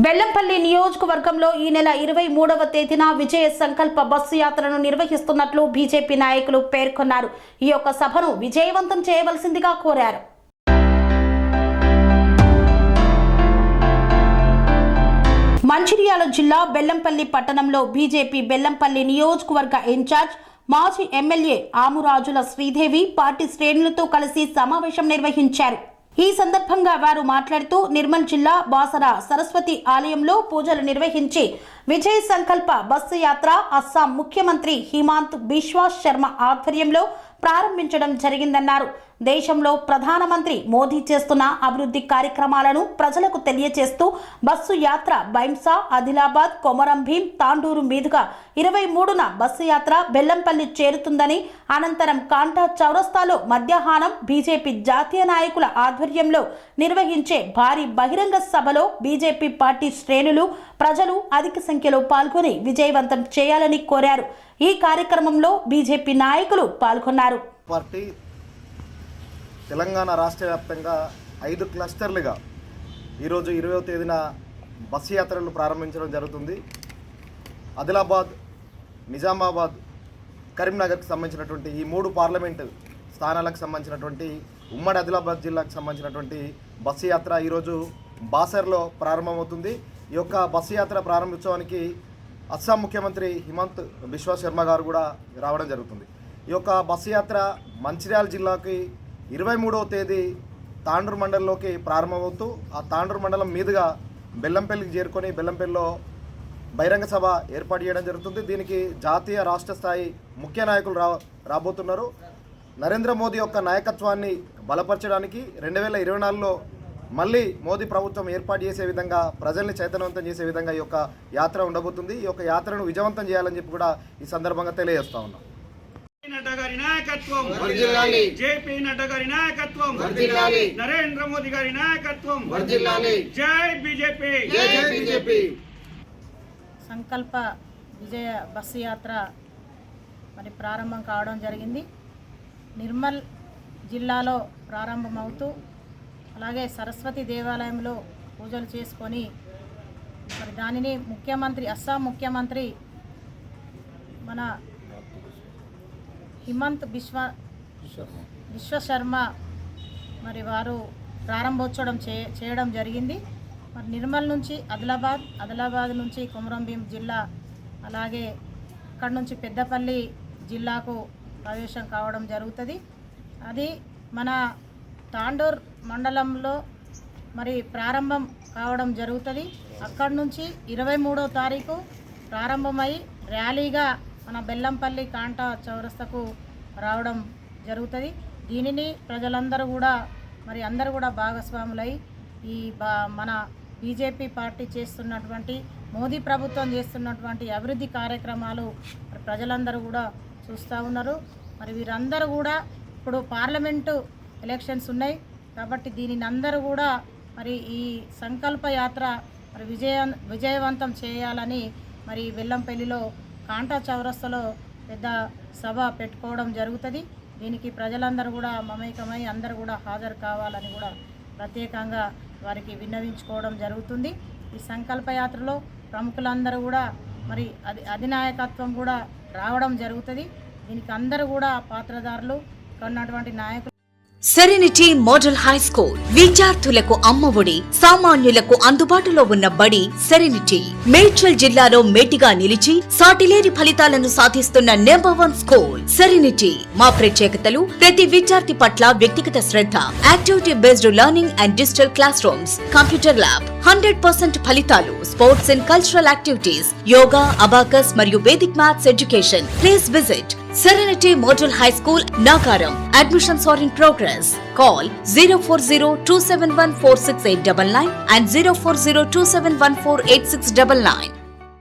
బెల్లంపల్లి నియోజకవర్గంలో ఈ నెల 23వ తేదీన విజయ సంకల్ప బస్సు యాత్రను నిర్వహిస్తున్నట్లు బీజేపీ నాయకులు పేర్కొన్నారు. ఈ యొక్క సభను విజయవంతం చేయవలసిందిగా కోరారు. మంచిర్యాల జిల్లా బెల్లంపల్లి పట్టణంలో బీజేపీ బెల్లంపల్లి నియోజకవర్గ ఇన్ఛార్జ్ మాజీ ఎమ్మెల్యే ఆమురాజుల శ్రీదేవి పార్టీ శ్రేణులతో కలిసి సమావేశం నిర్వహించారు. ఈ సందర్భంగా వారు మాట్లాడుతూ నిర్మల్ జిల్లా బాసర సరస్వతి ఆలయంలో పూజలు నిర్వహించి విజయ్ సంకల్ప బస్సు యాత్ర అస్సాం ముఖ్యమంత్రి హిమంత బిశ్వా శర్మ ఆధ్వర్యంలో ప్రారంభించడం జరిగిందన్నారు. దేశంలో ప్రధానమంత్రి మోదీ చేస్తున్న అభివృద్ధి కార్యక్రమాలను ప్రజలకు తెలియజేస్తూ బస్సు యాత్ర బైంసా, ఆదిలాబాద్, కొమరం భీం, తాండూరు మీదుగా 23న బస్సు యాత్ర బెల్లంపల్లి చేరుతుందని, అనంతరం కాంటా చౌరస్తాలో మధ్యాహ్నం బీజేపీ జాతీయ నాయకుల ఆధ్వర్యంలో నిర్వహించే భారీ బహిరంగ సభలో బీజేపీ పార్టీ శ్రేణులు, ప్రజలు అధిక సంఖ్యలో పాల్గొని విజయవంతం చేయాలని కోరారు. ఈ కార్యక్రమంలో బీజేపీ నాయకులు పాల్గొన్నారు. తెలంగాణ రాష్ట్ర వ్యాప్తంగా 5 క్లస్టర్లుగా ఈరోజు 20వ తేదీన బస్సు యాత్రలు ప్రారంభించడం జరుగుతుంది. ఆదిలాబాద్, నిజామాబాద్, కరీంనగర్కి సంబంధించినటువంటి ఈ 3 పార్లమెంటు స్థానాలకు సంబంధించినటువంటి ఉమ్మడి ఆదిలాబాద్ జిల్లాకు సంబంధించినటువంటి బస్సు యాత్ర ఈరోజు బాసర్లో ప్రారంభమవుతుంది. ఈ యొక్క బస్సు యాత్ర ప్రారంభోత్సవానికి అస్సాం ముఖ్యమంత్రి హిమంత బిశ్వా శర్మ గారు కూడా రావడం జరుగుతుంది. ఈ యొక్క బస్సు యాత్ర మంచిర్యాల జిల్లాకి 23వ తేదీ తాండూరు మండలంలోకి ప్రారంభమవుతూ ఆ తాండూరు మండలం మీదుగా బెల్లంపల్లికి చేరుకొని బెల్లంపల్లిలో బహిరంగ సభ ఏర్పాటు చేయడం జరుగుతుంది. దీనికి జాతీయ రాష్ట్ర స్థాయి ముఖ్య నాయకులు రాబోతున్నారు. నరేంద్ర మోదీ యొక్క నాయకత్వాన్ని బలపరచడానికి 2024లో మళ్ళీ మోదీ ప్రభుత్వం ఏర్పాటు చేసే విధంగా ప్రజల్ని చైతన్యవంతం చేసే విధంగా ఈ యొక్క యాత్ర ఉండబోతుంది. ఈ యొక్క యాత్రను విజయవంతం చేయాలని చెప్పి కూడా ఈ సందర్భంగా తెలియజేస్తా ఉన్నాం. నడ్డా గారి నాయకత్వం, జేపీ నడ్డా గారి నాయకత్వం, నరేంద్ర మోదీ గారి నాయకత్వం, జై బీజేపీ. సంకల్ప విజయ బస్సు యాత్ర మరి ప్రారంభం కావడం జరిగింది. నిర్మల్ జిల్లాలో ప్రారంభమవుతూ అలాగే సరస్వతి దేవాలయంలో పూజలు చేసుకొని మరి దానిని అస్సాం ముఖ్యమంత్రి మన హిమంత బిశ్వా శర్మ మరి వారు ప్రారంభోత్సవం చేయడం జరిగింది. మరి నిర్మల్ నుంచి ఆదిలాబాద్ నుంచి కొమరం భీం జిల్లా, అలాగే అక్కడి నుంచి పెద్దపల్లి జిల్లాకు ప్రవేశం కావడం జరుగుతుంది. అది మన తాండూర్ మండలంలో మరి ప్రారంభం కావడం జరుగుతుంది. అక్కడి నుంచి 23వ తారీఖు ప్రారంభమై ర్యాలీగా మన బెల్లంపల్లి కాంటా చౌరస్తకు రావడం జరుగుతుంది. దీనిని ప్రజలందరూ కూడా మరి అందరూ కూడా భాగస్వాములై ఈ మన బీజేపీ పార్టీ చేస్తున్నటువంటి, మోదీ ప్రభుత్వం చేస్తున్నటువంటి అభివృద్ధి కార్యక్రమాలు ప్రజలందరూ కూడా చూస్తూ ఉన్నారు. మరి వీరందరూ కూడా ఇప్పుడు పార్లమెంటు ఎలక్షన్స్ ఉన్నాయి కాబట్టి దీనిని అందరూ కూడా మరి ఈ సంకల్ప యాత్ర మరి విజయవంతం చేయాలని మరి బెల్లంపల్లిలో కాంటా చౌరస్తలో పెద్ద సభ పెట్టుకోవడం జరుగుతుంది. దీనికి ప్రజలందరూ కూడా మమేకమై అందరూ కూడా హాజరు కావాలని కూడా ప్రత్యేకంగా వారికి విన్నవించుకోవడం జరుగుతుంది. ఈ సంకల్ప యాత్రలో ప్రముఖులందరూ కూడా మరి అధినాయకత్వం కూడా రావడం జరుగుతుంది. దీనికి అందరూ కూడా పాత్రదారులు ఉన్నటువంటి నాయకులు. సెరెనిటీ మోడల్ హై స్కూల్ విద్యార్థులకు అమ్మఒడి, సామాన్యులకు అందుబాటులో ఉన్న బడి సెరెనిటీ. మేడ్చల్ జిల్లాలో మేటిగా నిలిచి సాటిలేని ఫలితాలను సాధిస్తున్న #1 స్కూల్ సెరెనిటీ. మా ప్రత్యేకతలు ప్రతి విద్యార్థి పట్ల వ్యక్తిగత శ్రద్ధ, activity based learning and digital classrooms, computer lab, 100% ఫలితాలు, sports and cultural activities, yoga, abacus మరియు Vedic maths education. Please visit Serenity Model High School, Nagaram. Admissions are in progress. Call 040-271-46899 and 040-271-48699.